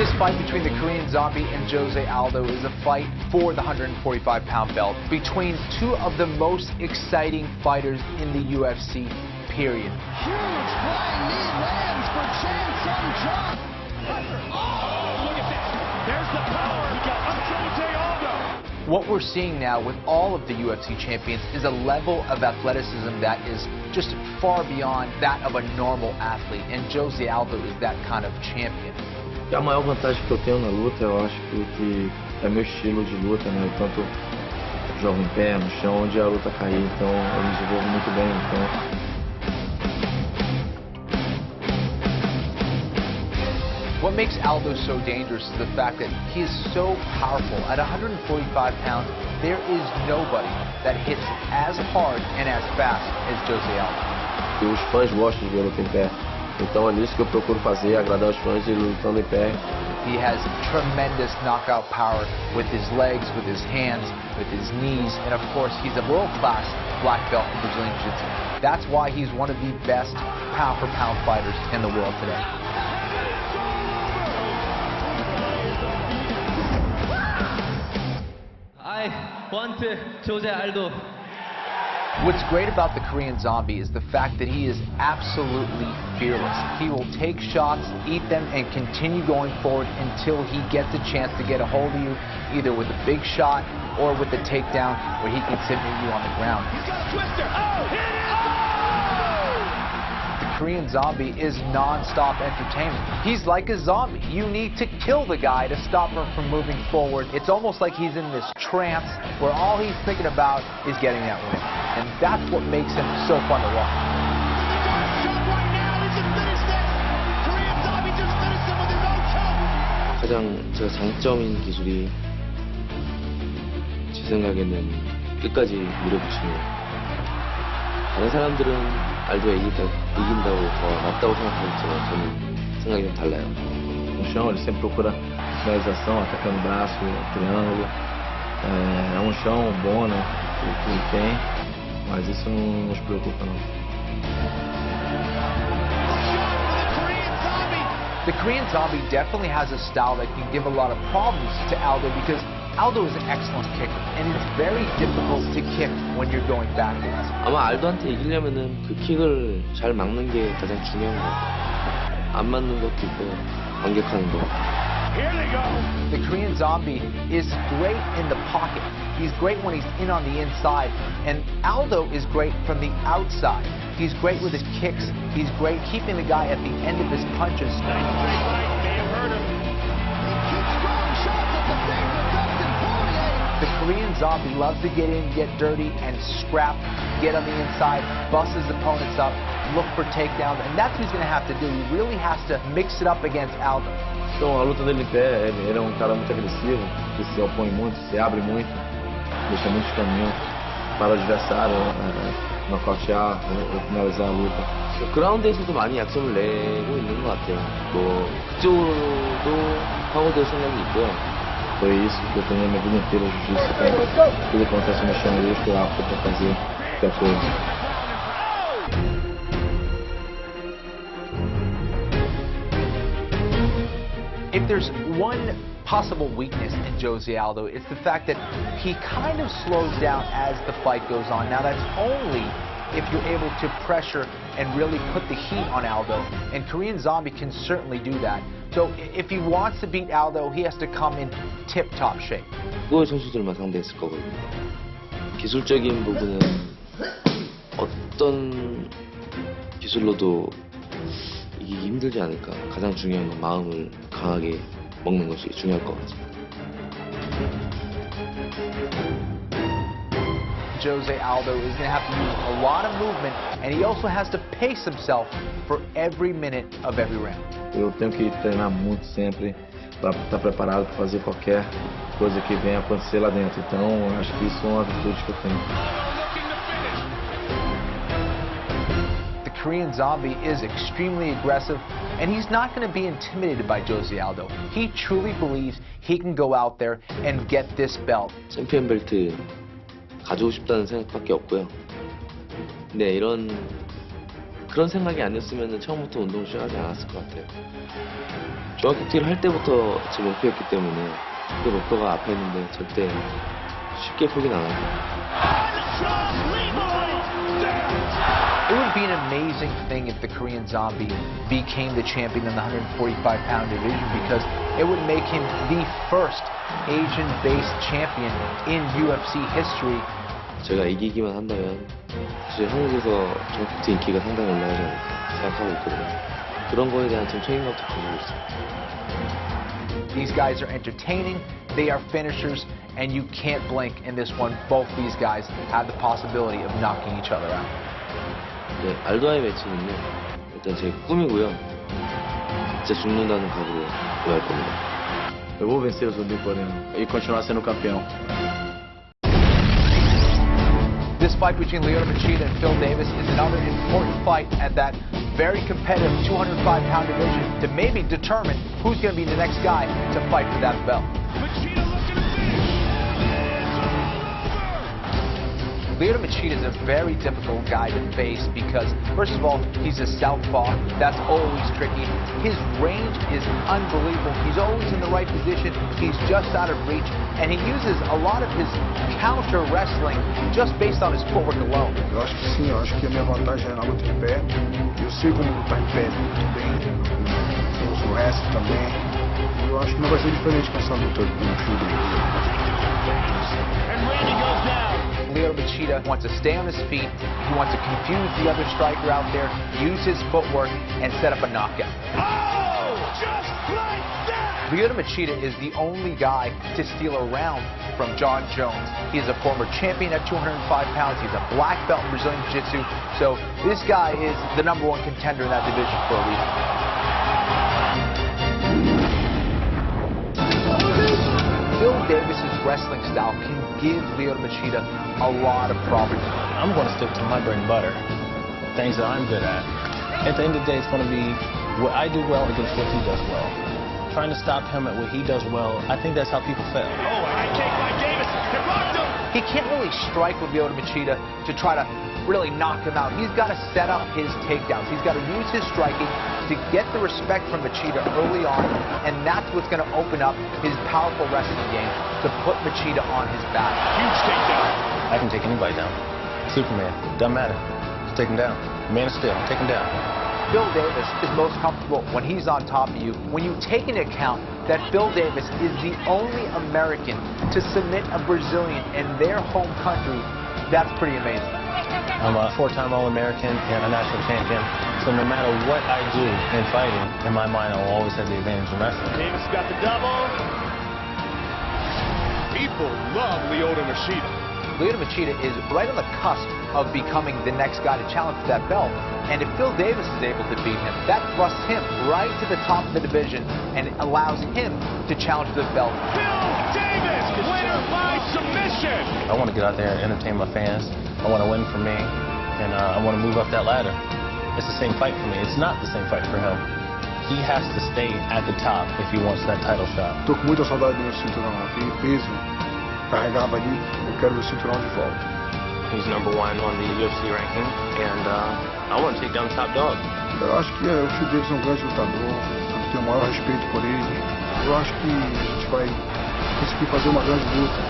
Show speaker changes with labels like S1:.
S1: This fight between the Korean Zombie and José Aldo is a fight for the 145-pound belt between two of the most exciting fighters in the UFC, period.
S2: Huge flying knee lands for Sung Jung. Oh, look at that. There's the power of José Aldo.
S1: What we're seeing now with all of the UFC champions is a level of athleticism that is just far beyond that of a normal athlete, and José Aldo is that kind of champion.
S3: A maior vantagem que eu tenho na luta, eu acho que é meu estilo de luta, né? Eu tanto jogo em pé, no chão, onde a luta cair, então eu me desenvolvo muito bem, então...
S1: What makes Aldo so dangerous is the fact that he is so powerful. At 145 pounds, there is nobody that hits as hard and as fast as José Aldo.
S3: E os fãs gostam de ver luta em pé. Então é nisso que eu procuro fazer, agradar os fãs e lutando em pé.
S1: He has tremendous knockout power with his legs, with his hands, with his knees, and of course he's a world-class black belt in Brazilian Jiu-Jitsu. That's why he's one of the best pound-for-pound fighters in the world today.
S4: I want José Aldo.
S1: What's great about the Korean Zombie is the fact that he is absolutely fearless. He will take shots, eat them, and continue going forward until he gets a chance to get a hold of you, either with a big shot or with a takedown where he can submit you on the ground.
S2: He's got a twister. Oh, hit it!
S1: The Korean Zombie is non-stop entertainment. He's like a zombie. You need to kill the guy to stop him from moving forward. It's almost like he's in this trance where all he's thinking about is getting that win. And that's what makes him so fun to watch.
S3: 가장 제가 장점인 기술이 제 생각에는 끝까지 밀어붙이는. 다른 사람들은 알도가 이긴다고 더 낫다고 생각하겠지만 저는 생각이 좀 달라요. No chão ele sempre procura finalização, atacando braço, triângulo. É um chão bom, né? Que ele tem, mas isso não nos preocupa não.
S1: The Korean Zombie definitely has a style that can give a lot of problems to Aldo because Aldo is an excellent kicker, and it's very difficult to kick when you're going backwards.
S3: 아마 알도한테 이기려면은 그 킥을 잘 막는 게 가장 중요한 거 같아요. 안 맞는 것도 있고 반격하는 거.
S2: Here they go.
S1: The Korean Zombie is great in the pocket. He's great when he's in on the inside, and Aldo is great from the outside. He's great with his kicks. He's great keeping the guy at the end of his punches. The Korean Zombie loves to get in, get dirty, and scrap, get on the inside, bust his opponents up, look for takedowns, and that's what he's going to have to do. He really has to mix it up against Aldo.
S3: Então a luta dele em pé, ele é um cara muito agressivo, que se opõe muito, se abre muito, deixa muitos caminhos para o adversário nocautear ou finalizar a luta. 그라운드에서도 많이 약점을 내고 있는 것 같아요. 뭐 그쪽으로도 파고들 생각이 있고요. Foi isso que eu tenho a minha vida inteira, jiu-jitsu, tudo acontece no chão, eu estou apto para fazer qualquer coisa.
S1: If there's one possible weakness in José Aldo, it's the fact that he kind of slows down as the fight goes on. Now that's only if you're able to pressure and really put the heat on Aldo, and Korean Zombie can certainly do that. So if he wants to beat Aldo, he has to come in tip-top shape.
S3: 그거의 선수들만 상대했을 거거든요. 기술적인 부분은 어떤 기술로도 이기기 힘들지 않을까. 가장 중요한 건 마음을 강하게 먹는 것이 중요할 것 같아요.
S1: José Aldo is going to have to use a lot of movement, and he also has to pace himself for every minute of every round.
S3: Eu tenho que treinar muito sempre para estar preparado para fazer qualquer coisa que venha acontecer lá dentro. Então, acho que isso é uma virtude que eu tenho.
S1: The Korean Zombie is extremely aggressive, and he's not going to be intimidated by José Aldo. He truly believes he can go out there and get this belt.
S3: 챔피언 벨트 가지고 싶다는 생각밖에 없고요. 근데 이런 그런 생각이 아니었으면 처음부터 운동을 시작하지 않았을 것 같아요. 중앙격투기를 할 때부터 제 목표였기 때문에 그 목표가 앞에 있는데 절대 쉽게 포기는 안 합니다.
S1: It would be an amazing thing if the Korean Zombie became the champion in the 145-pound division because it would make him the first Asian-based champion in UFC history.
S3: 제가 이기기만 한다면 사실 한국에서 중앙격투 인기가 상당히 올라가지 않을까 생각하고 있거든요. 그런 거에 대한 좀 책임감도 가지고 있어요.
S1: These guys are entertaining, they are finishers, and you can't blink in this one. Both these guys have the possibility of knocking each other out.
S3: 네, 알도와의 매치는요, 일단 제 꿈이고요. 진짜 죽는다는 각오로 구할 겁니다.
S5: Eu vou vencer o Zumbi Coreano e continuar sendo campeão.
S1: This fight between Lyoto Machida and Phil Davis is another important fight at that very competitive 205-pound division to maybe determine who's going to be the next guy to fight for that belt. Lyoto Machida is a very difficult guy to face because, first of all, he's a southpaw. That's always tricky. His range is unbelievable. He's always in the right position. He's just out of reach. And he uses a lot of his counter wrestling just based on his footwork alone.
S6: Eu acho que sim, eu acho que a minha vantagem é na luta em pé. Eu sei como lutar em pé muito bem. Eu uso o wrestling também. Eu acho que não vai ser diferente com essa luta no chute.
S1: Lyoto Machida wants to stay on his feet. He wants to confuse the other striker out there, use his footwork, and set up a knockout.
S2: Oh, just like that!
S1: Lyoto Machida is the only guy to steal a round from Sung Jung. He's a former champion at 205 pounds. He's a black belt in Brazilian Jiu-Jitsu. So this guy is the #1 contender in that division for a reason. Phil Davis's wrestling style can give Lyoto Machida a lot of problems.
S7: I'm going to stick to my bread and butter, things that I'm good at. At the end of the day, it's going to be what I do well against what he does well. Trying to stop him at what he does well, I think that's how people fail.
S2: Oh, high kick by Davis. It blocked him.
S1: He can't really strike with Lyoto Machida to try to really knock him out. He's got to set up his takedowns. He's got to use his striking to get the respect from Machida early on, and that's what's going to open up his powerful wrestling game to put Machida on his back.
S2: Huge takedown.
S7: I can take anybody down. Superman, doesn't matter. Just take him down. Man of Steel, take him down.
S1: Phil Davis is most comfortable when he's on top of you. When you take into account that Phil Davis is the only American to submit a Brazilian in their home country, that's pretty amazing.
S7: I'm a 4-time All-American and a national champion, so no matter what I do in fighting, in my mind I will always have the advantage in wrestling.
S2: Davis got the double. People love Lyoto Machida.
S1: Lyoto Machida is right on the cusp of becoming the next guy to challenge for that belt. And if Phil Davis is able to beat him, that thrusts him right to the top of the division and allows him to challenge for the belt.
S2: Phil Davis, winner by submission.
S7: I want to get out there and entertain my fans. I want to win for me, and I want to move up that ladder. It's the same fight for me. It's not the same fight for him. He has to stay at the top if he wants that title shot.
S6: Tô com muita saudade do meu cinturão. Aquele peso carregava ali. Eu quero meu cinturão de volta.
S7: He's #1 on the UFC ranking, and I want to take down the top dog.
S6: Eu acho que o Phil Davis é um grande lutador. Eu tenho o maior respeito por ele. Eu acho que a gente vai conseguir fazer uma grande luta.